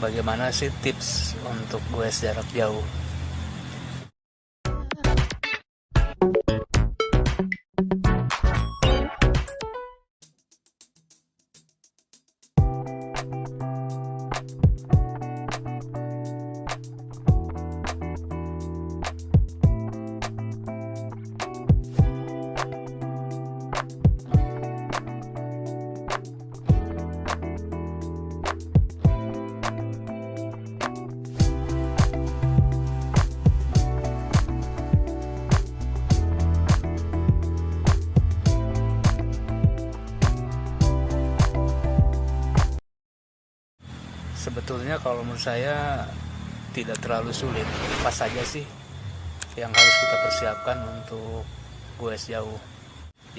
bagaimana sih tips untuk goes jarak jauh. Sebetulnya kalau menurut saya tidak terlalu sulit. Pas saja sih yang harus kita persiapkan untuk goes jauh.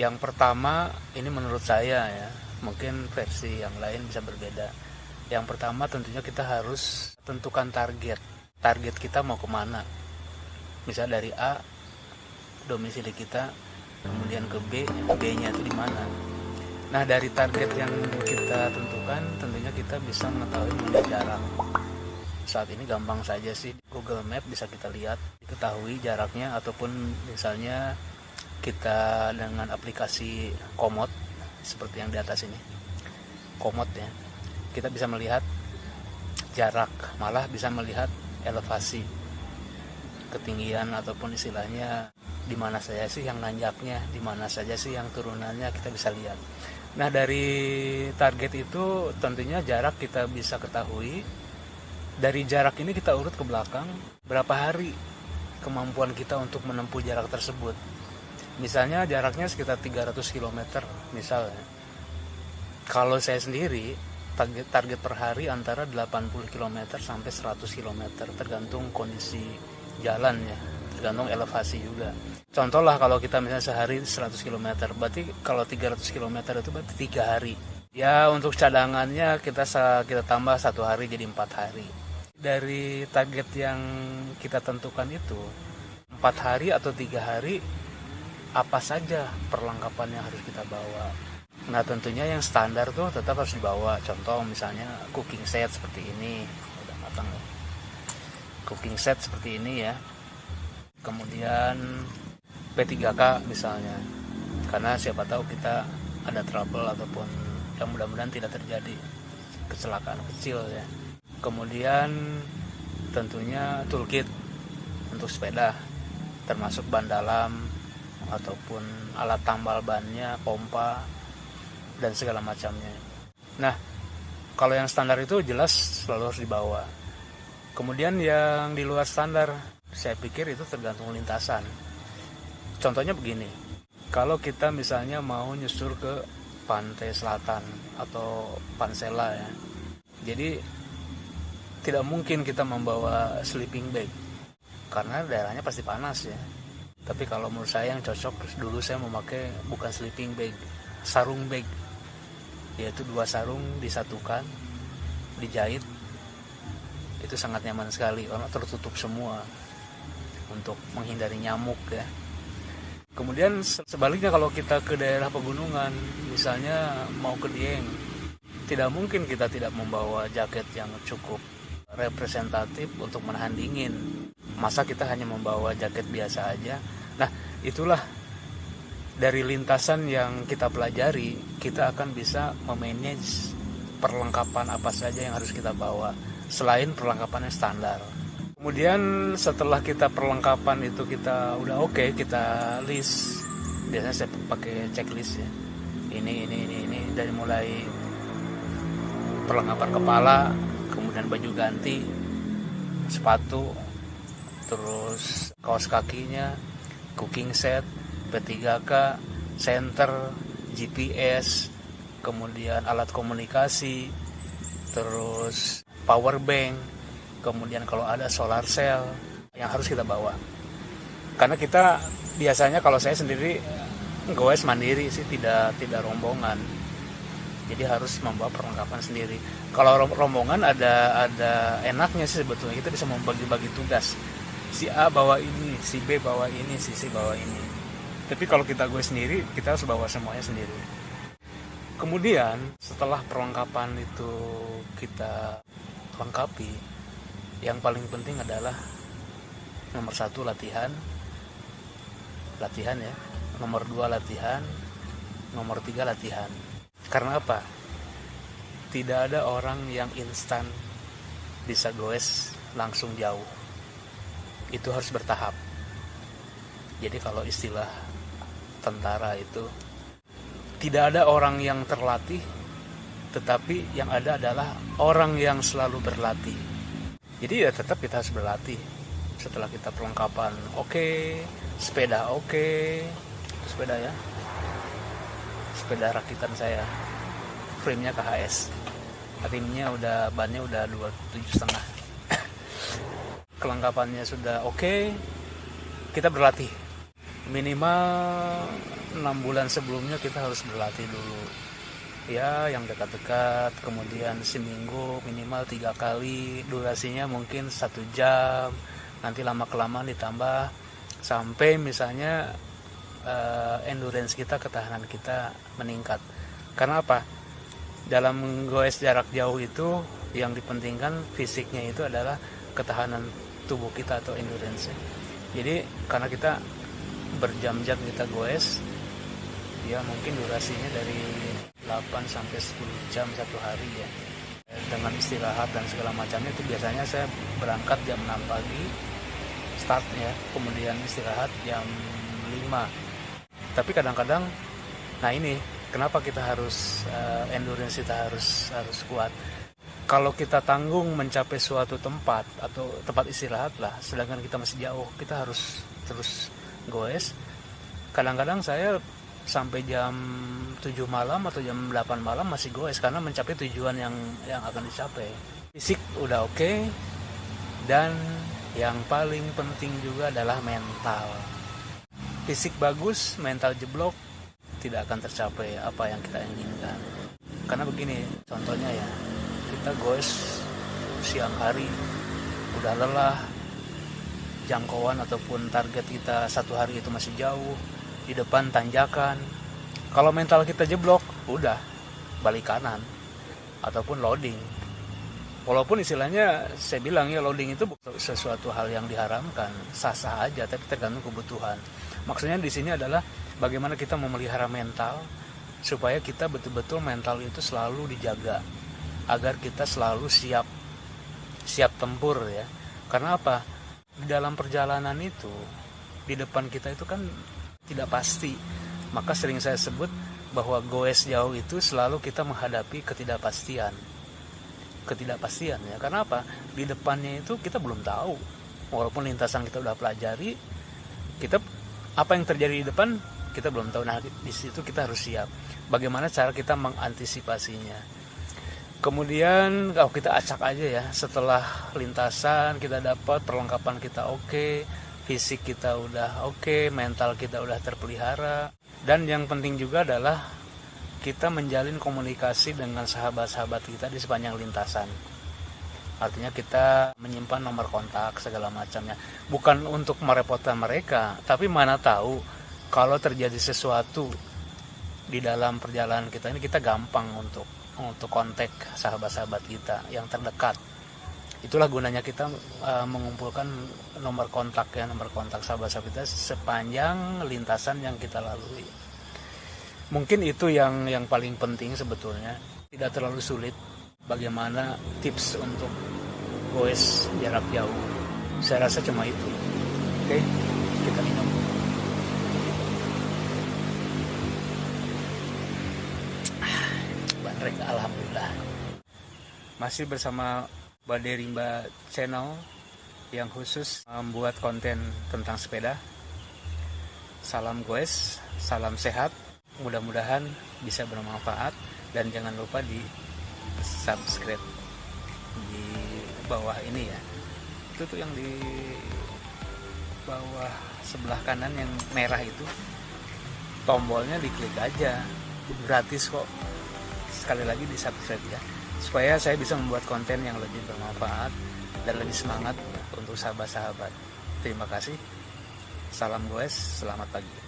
Yang pertama, ini menurut saya ya, mungkin versi yang lain bisa berbeda. Yang pertama tentunya kita harus tentukan target. Target kita mau kemana. Misalnya dari A, domisili kita, kemudian ke B, B-nya itu di mana. Nah, dari target yang kita tentukan, tentunya kita bisa mengetahui mengenai jarak. Saat ini gampang saja sih, Google Map bisa kita lihat, diketahui jaraknya, ataupun misalnya kita dengan aplikasi Komoot, seperti yang di atas ini, Komoot ya, kita bisa melihat jarak, malah bisa melihat elevasi, ketinggian, ataupun istilahnya di mana saja sih yang nanjaknya, di mana saja sih yang turunannya, kita bisa lihat. Nah, dari target itu tentunya jarak kita bisa ketahui. Dari jarak ini kita urut ke belakang, berapa hari kemampuan kita untuk menempuh jarak tersebut. Misalnya jaraknya sekitar 300 km misalnya. Kalau saya sendiri, target per hari antara 80 km sampai 100 km, tergantung kondisi jalan ya, tergantung elevasi juga. Contoh lah, kalau kita misalnya sehari 100 km, berarti kalau 300 km itu berarti 3 hari. Ya, untuk cadangannya kita tambah 1 hari jadi 4 hari. Dari target yang kita tentukan itu, 4 hari atau 3 hari, apa saja perlengkapan yang harus kita bawa. Nah, tentunya yang standar tuh tetap harus dibawa. Contoh misalnya cooking set seperti ini, udah matang ya. Cooking set seperti ini ya. Kemudian P3K misalnya, karena siapa tahu kita ada trouble ataupun yang mudah-mudahan tidak terjadi kecelakaan kecil ya. Kemudian tentunya toolkit untuk sepeda, termasuk ban dalam ataupun alat tambal bannya, pompa, dan segala macamnya. Nah, kalau yang standar itu jelas selalu harus dibawa. Kemudian yang di luar standar, saya pikir itu tergantung lintasan. Contohnya begini, kalau kita misalnya mau nyusur ke pantai selatan atau Pansela ya, jadi tidak mungkin kita membawa sleeping bag karena daerahnya pasti panas ya. Tapi kalau menurut saya yang cocok, dulu saya memakai bukan sleeping bag, sarung bag, yaitu 2 sarung disatukan, dijahit, itu sangat nyaman sekali karena tertutup semua untuk menghindari nyamuk ya. Kemudian sebaliknya, kalau kita ke daerah pegunungan, misalnya mau ke Dieng, tidak mungkin kita tidak membawa jaket yang cukup representatif untuk menahan dingin. Masa kita hanya membawa jaket biasa aja? Nah, itulah dari lintasan yang kita pelajari, kita akan bisa memanage perlengkapan apa saja yang harus kita bawa, selain perlengkapan yang standar. Kemudian setelah kita perlengkapan itu kita udah oke, kita list. Biasanya saya pakai checklist ya. Ini dari mulai perlengkapan kepala, kemudian baju ganti, sepatu, terus kaos kakinya, cooking set, P3K, senter, GPS, kemudian alat komunikasi, terus power bank, kemudian kalau ada solar cell yang harus kita bawa. Karena kita biasanya, kalau saya sendiri goes mandiri sih, tidak rombongan. Jadi harus membawa perlengkapan sendiri. Kalau rombongan ada enaknya sih sebetulnya, kita bisa membagi-bagi tugas. Si A bawa ini, si B bawa ini, si C bawa ini. Tapi kalau kita goes sendiri, kita harus bawa semuanya sendiri. Kemudian setelah perlengkapan itu kita lengkapi. Yang paling penting adalah nomor 1 latihan ya, nomor 2 latihan, nomor 3 latihan. Karena apa? Tidak ada orang yang instan bisa goes langsung jauh. Itu harus bertahap. Jadi kalau istilah tentara itu, tidak ada orang yang terlatih, tetapi yang ada adalah orang yang selalu berlatih. Jadi ya tetap kita harus berlatih. Setelah kita perlengkapan sepeda sepeda ya, sepeda rakitan saya, frame-nya KHS, rimnya bannya udah 27,5, kelengkapannya sudah kita berlatih. Minimal 6 bulan sebelumnya kita harus berlatih dulu ya, yang dekat-dekat, kemudian seminggu minimal 3 kali, durasinya mungkin 1 jam, nanti lama-kelamaan ditambah sampai misalnya endurance kita, ketahanan kita meningkat. Karena apa? Dalam goes jarak jauh itu yang dipentingkan fisiknya itu adalah ketahanan tubuh kita atau endurance. Jadi karena kita berjam-jam kita goes, ya mungkin durasinya dari 8 sampai 10 jam satu hari ya. Dengan istirahat dan segala macamnya itu biasanya saya berangkat jam 6 pagi start ya, kemudian istirahat jam 5. Tapi kadang-kadang, nah ini kenapa kita harus endurance kita harus kuat. Kalau kita tanggung mencapai suatu tempat atau tempat istirahat lah, sedangkan kita masih jauh, kita harus terus goes. Kadang-kadang saya sampai jam 7 malam atau jam 8 malam masih goes karena mencapai tujuan yang akan dicapai. Fisik udah dan yang paling penting juga adalah mental. Fisik bagus, mental jeblok, tidak akan tercapai apa yang kita inginkan. Karena begini, contohnya ya, kita goes siang hari, udah lelah, jangkauan ataupun target kita satu hari itu masih jauh, di depan tanjakan. Kalau mental kita jeblok, udah balik kanan ataupun loading. Walaupun istilahnya saya bilang ya, loading itu bukan sesuatu hal yang diharamkan, sah-sah aja, tapi tergantung kebutuhan. Maksudnya di sini adalah bagaimana kita memelihara mental supaya kita betul-betul mental itu selalu dijaga agar kita selalu siap tempur ya. Karena apa? Di dalam perjalanan itu, di depan kita itu kan tidak pasti. Maka sering saya sebut bahwa goes jauh itu selalu kita menghadapi ketidakpastian ya. Karena apa? Di depannya itu kita belum tahu. Walaupun lintasan kita udah pelajari, kita apa yang terjadi di depan kita belum tahu. Nah, di situ kita harus siap. Bagaimana cara kita mengantisipasinya? Kemudian kalau kita acak aja ya, setelah lintasan kita dapat perlengkapan kita fisik kita udah mental kita udah terpelihara, dan yang penting juga adalah kita menjalin komunikasi dengan sahabat-sahabat kita di sepanjang lintasan. Artinya kita menyimpan nomor kontak segala macamnya. Bukan untuk merepotkan mereka, tapi mana tahu kalau terjadi sesuatu di dalam perjalanan kita ini, kita gampang untuk kontak sahabat-sahabat kita yang terdekat. Itulah gunanya kita mengumpulkan nomor kontak sahabat-sahabat kita sepanjang lintasan yang kita lalui. Mungkin itu yang paling penting sebetulnya. Tidak terlalu sulit bagaimana tips untuk goes jarak jauh. Saya rasa cuma itu. Oke, kita minum. Bandrek, alhamdulillah. Masih bersama Bade Rimba Channel yang khusus membuat konten tentang sepeda. Salam goes, salam sehat. Mudah-mudahan bisa bermanfaat, dan jangan lupa di subscribe di bawah ini ya. Itu tuh yang di bawah sebelah kanan yang merah itu, tombolnya diklik aja, gratis kok. Sekali lagi di subscribe ya, supaya saya bisa membuat konten yang lebih bermanfaat dan lebih semangat untuk sahabat-sahabat. Terima kasih. Salam goes, selamat pagi.